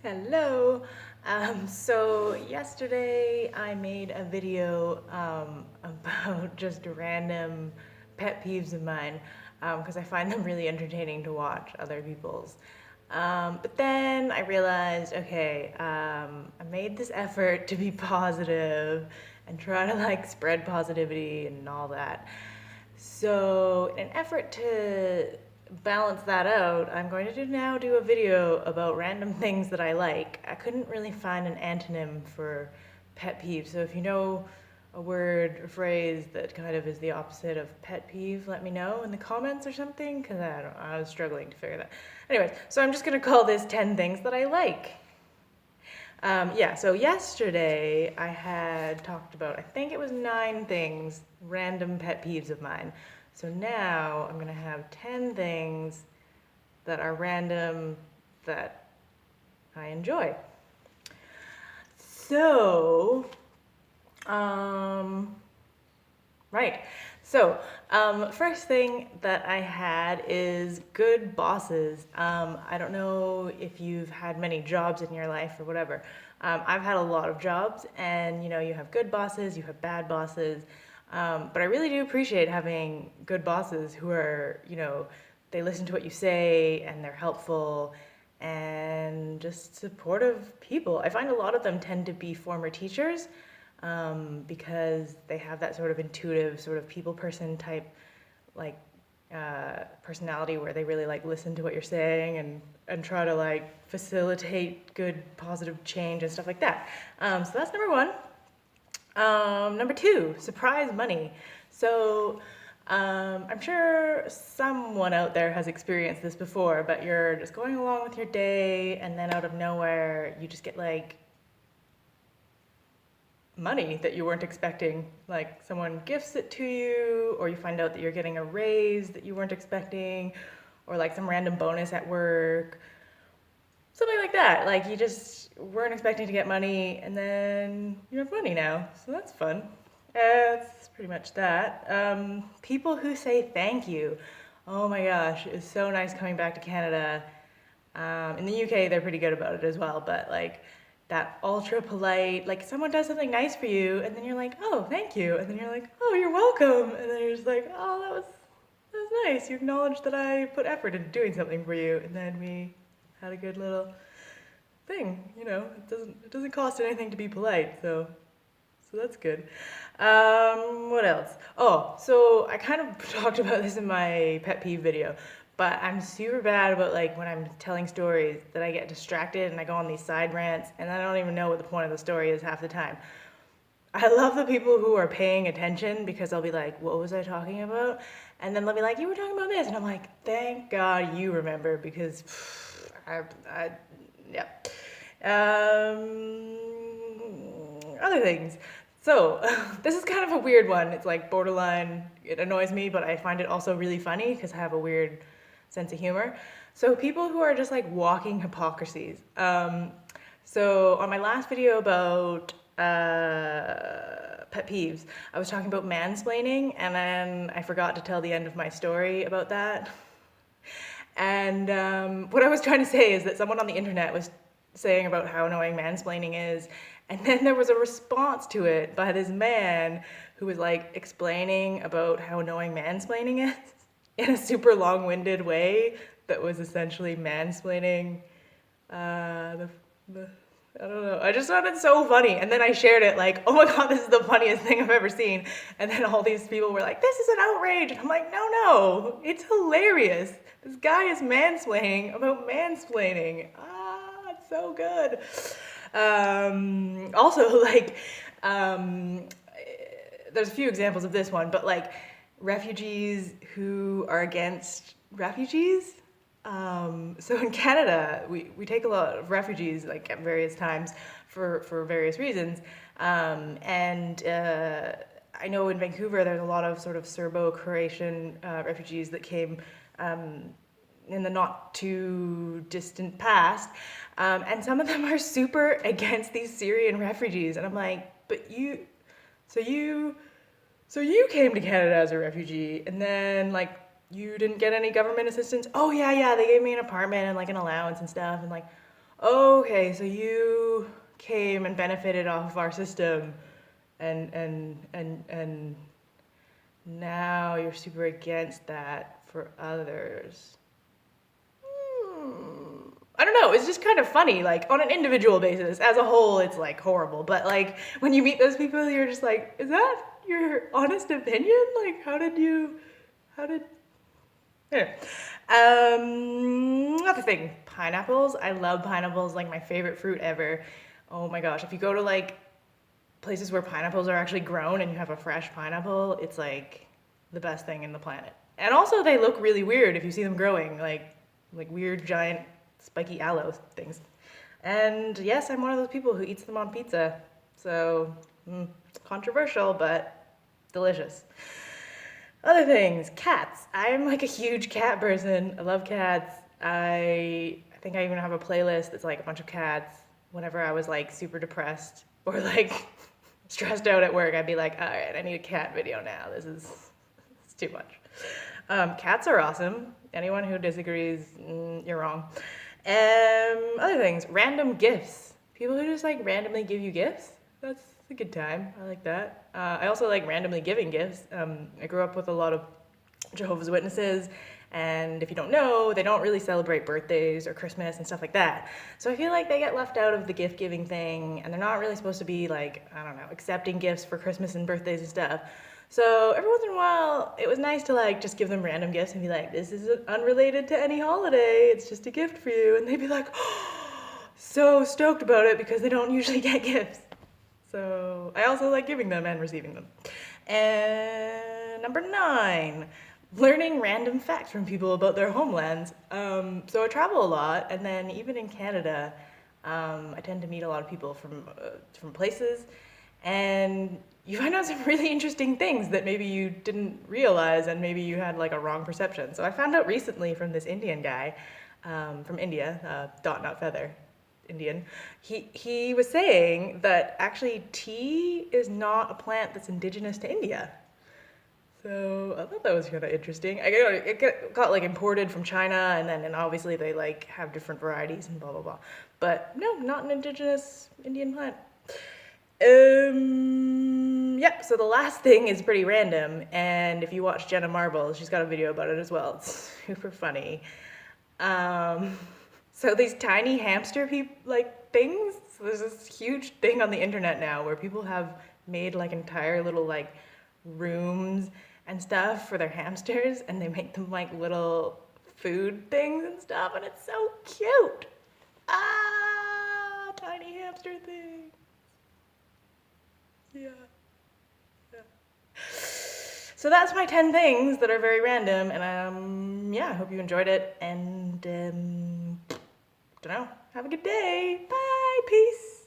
Hello. So yesterday I made a video about just random pet peeves of mine because I find them really entertaining to watch other people's. But then I realized, okay, I made this effort to be positive and try to like spread positivity and all that. So, in an effort to balance that out, I'm going to now do a video about random things that I like. I couldn't really find an antonym for pet peeve, so if you know a word or phrase that kind of is the opposite of pet peeve, let me know in the comments or something, because I was struggling to figure that. Anyways, so I'm just going to call this 10 things that I like. So yesterday I had talked about, I think it was 9 things, random pet peeves of mine. So now I'm gonna have 10 things that are random that I enjoy. So, right. First thing that I had is good bosses. I don't know if you've had many jobs in your life or whatever. I've had a lot of jobs, and you have good bosses, you have bad bosses. But I really do appreciate having good bosses who are, they listen to what you say and they're helpful and just supportive people. I find a lot of them tend to be former teachers because they have that sort of intuitive, sort of people person type, like personality where they really like listen to what you're saying and try to like facilitate good positive change and stuff like that. So that's number one. Number 2, surprise money. So I'm sure someone out there has experienced this before, but you're just going along with your day and then out of nowhere you just get like money that you weren't expecting. Like someone gifts it to you, or you find out that you're getting a raise that you weren't expecting, or like some random bonus at work. Something like that. Like you just weren't expecting to get money and then you have money now. So that's fun. That's pretty much that. People who say thank you. Oh my gosh, it's so nice coming back to Canada. In the UK, they're pretty good about it as well, but like that ultra polite, like someone does something nice for you, and then you're like, oh, thank you, and then you're like, oh, you're welcome, and then you're just like, oh, that was nice. You acknowledged that I put effort into doing something for you, and then we had a good little thing. It doesn't cost anything to be polite, so that's good. What else? Oh, so I kind of talked about this in my pet peeve video, but I'm super bad about like when I'm telling stories that I get distracted and I go on these side rants and I don't even know what the point of the story is half the time. I love the people who are paying attention because I'll be like, what was I talking about? And then they'll be like, you were talking about this. And I'm like, thank God you remember because yeah. Other things. So, this is kind of a weird one. It's like borderline, it annoys me, but I find it also really funny because I have a weird sense of humor. So, people who are just like walking hypocrisies. So, on my last video about pet peeves, I was talking about mansplaining, and then I forgot to tell the end of my story about that. And what I was trying to say is that someone on the internet was saying about how annoying mansplaining is, and then there was a response to it by this man who was like explaining about how annoying mansplaining is in a super long-winded way that was essentially mansplaining the I don't know. I just found it so funny. And then I shared it like, oh my God, this is the funniest thing I've ever seen. And then all these people were like, this is an outrage. And I'm like, no, it's hilarious. This guy is mansplaining about mansplaining. It's so good. Also, like, there's a few examples of this one, but like refugees who are against refugees. So in Canada, we take a lot of refugees like at various times for various reasons. I know in Vancouver there's a lot of sort of Serbo-Croatian refugees that came in the not too distant past. And some of them are super against these Syrian refugees. And I'm like, so you came to Canada as a refugee and then like you didn't get any government assistance? Oh yeah, they gave me an apartment and like an allowance and stuff. And like, okay, so you came and benefited off of our system, and now you're super against that for others. I don't know, it's just kind of funny, like on an individual basis. As a whole, it's like horrible. But like when you meet those people, you're just like, is that your honest opinion? Like, how did, yeah. Another thing, pineapples. I love pineapples, like my favorite fruit ever. Oh my gosh, if you go to like places where pineapples are actually grown and you have a fresh pineapple, it's like the best thing in the planet. And also they look really weird if you see them growing, like weird giant spiky aloe things. And yes, I'm one of those people who eats them on pizza. So, controversial, but delicious. Other things, cats. I'm like a huge cat person. I love cats. I think I even have a playlist that's like a bunch of cats. Whenever I was like super depressed or like stressed out at work, I'd be like, all right, I need a cat video now. It's too much. Cats are awesome. Anyone who disagrees, you're wrong. Other things, random gifts. People who just like randomly give you gifts. That's a good time. I like that. I also like randomly giving gifts. I grew up with a lot of Jehovah's Witnesses, and if you don't know, they don't really celebrate birthdays or Christmas and stuff like that. So I feel like they get left out of the gift giving thing, and they're not really supposed to be like, I don't know, accepting gifts for Christmas and birthdays and stuff. So every once in a while, it was nice to like just give them random gifts and be like, this is unrelated to any holiday, it's just a gift for you. And they'd be like, oh, so stoked about it because they don't usually get gifts. So I also like giving them and receiving them. And number 9, learning random facts from people about their homelands. So I travel a lot, and then even in Canada, I tend to meet a lot of people from places, and you find out some really interesting things that maybe you didn't realize, and maybe you had like a wrong perception. So I found out recently from this Indian guy from India, dot not feather. Indian, he was saying that actually tea is not a plant that's indigenous to India. So I thought that was kind of interesting. It got like imported from China, and obviously they like have different varieties and blah blah blah. But no, not an indigenous Indian plant. Yep. So the last thing is pretty random, and if you watch Jenna Marbles, she's got a video about it as well. It's super funny. So these tiny hamster things. So there's this huge thing on the internet now where people have made like entire little like rooms and stuff for their hamsters, and they make them like little food things and stuff, and it's so cute. Tiny hamster thing. Yeah. So that's my 10 things that are very random, and yeah, I hope you enjoyed it, and don't know, have a good day. Bye, peace.